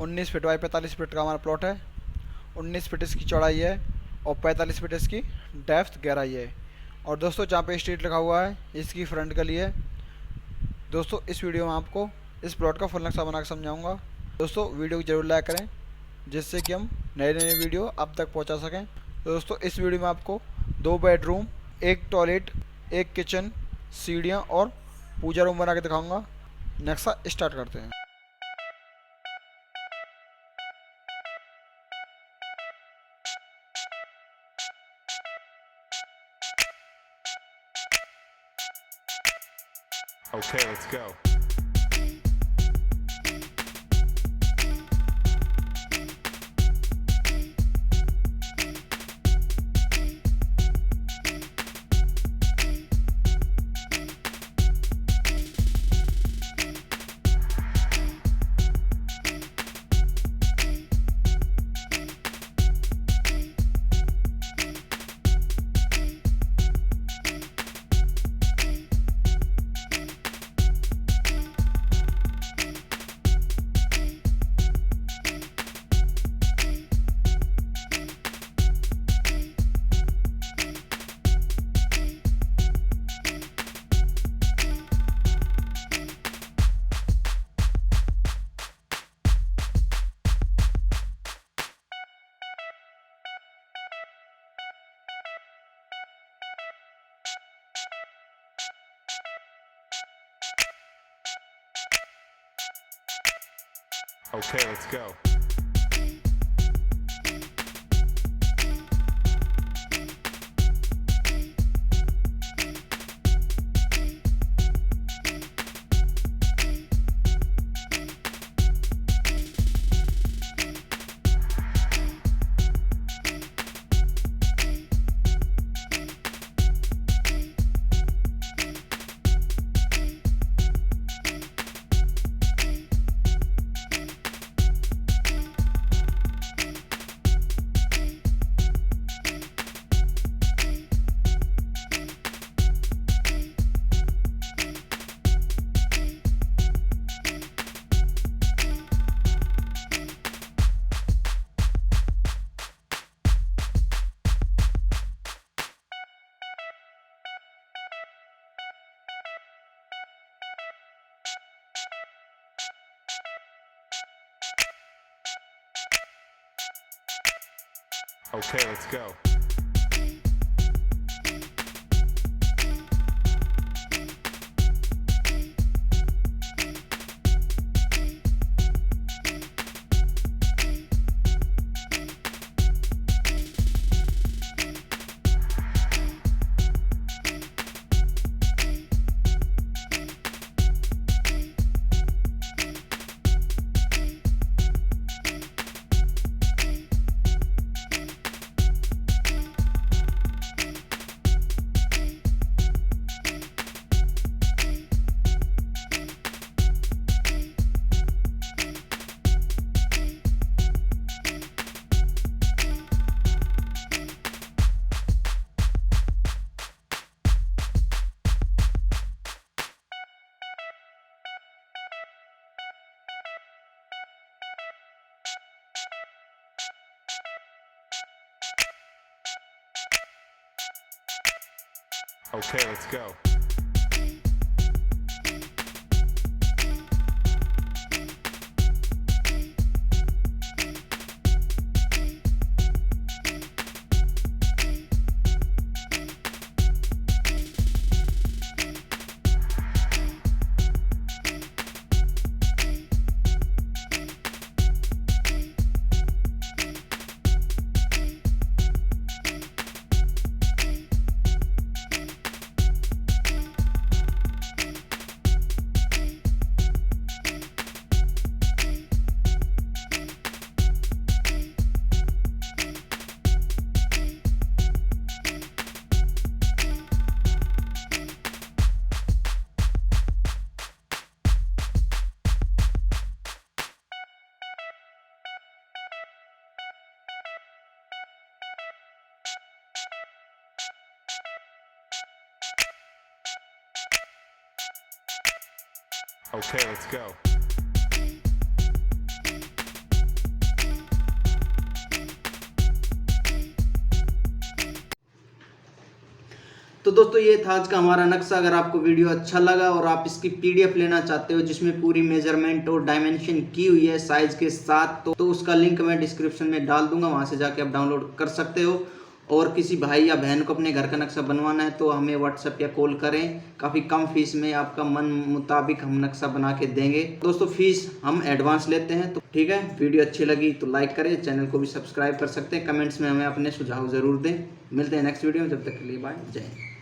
19 feet by 45 feet का हमारा plot है। 19 फीट इसकी चौड़ाई है और 45 फीट इसकी डेप्थ गहराई है। और दोस्तों जहाँ पे स्ट्रीट लिखा हुआ है इसकी फ्रंट गली है। दोस्तों इस वीडियो में आपको इस प्लॉट का फुल नक्शा बना के समझाऊंगा। दोस्तों वीडियो को जरूर लाइक करें जिससे कि हम नए नए वीडियो आप तक पहुंचा सकें। तो दोस्तों इस वीडियो में आपको 2 बेडरूम, 1 टॉयलेट, 1 किचन, सीढ़ियाँ और पूजा रूम बना के दिखाऊंगा। नक्शा स्टार्ट करते हैं। Okay, let's go. Okay, let's go. Okay, let's go. Okay, let's go. Okay, let's go. तो दोस्तों ये था आज का हमारा नक्शा। अगर आपको वीडियो अच्छा लगा और आप इसकी पीडीएफ लेना चाहते हो जिसमें पूरी मेजरमेंट और डायमेंशन की हुई है साइज के साथ, तो उसका लिंक मैं डिस्क्रिप्शन में डाल दूंगा, वहां से जाके आप डाउनलोड कर सकते हो। और किसी भाई या बहन को अपने घर का नक्शा बनवाना है तो हमें व्हाट्सएप या कॉल करें, काफ़ी कम फीस में आपका मन मुताबिक हम नक्शा बना के देंगे। दोस्तों फीस हम एडवांस लेते हैं। तो ठीक है, वीडियो अच्छी लगी तो लाइक करें, चैनल को भी सब्सक्राइब कर सकते हैं, कमेंट्स में हमें अपने सुझाव ज़रूर दें। मिलते हैं नेक्स्ट वीडियो में, जब तक के लिए बाय, जय हिंद।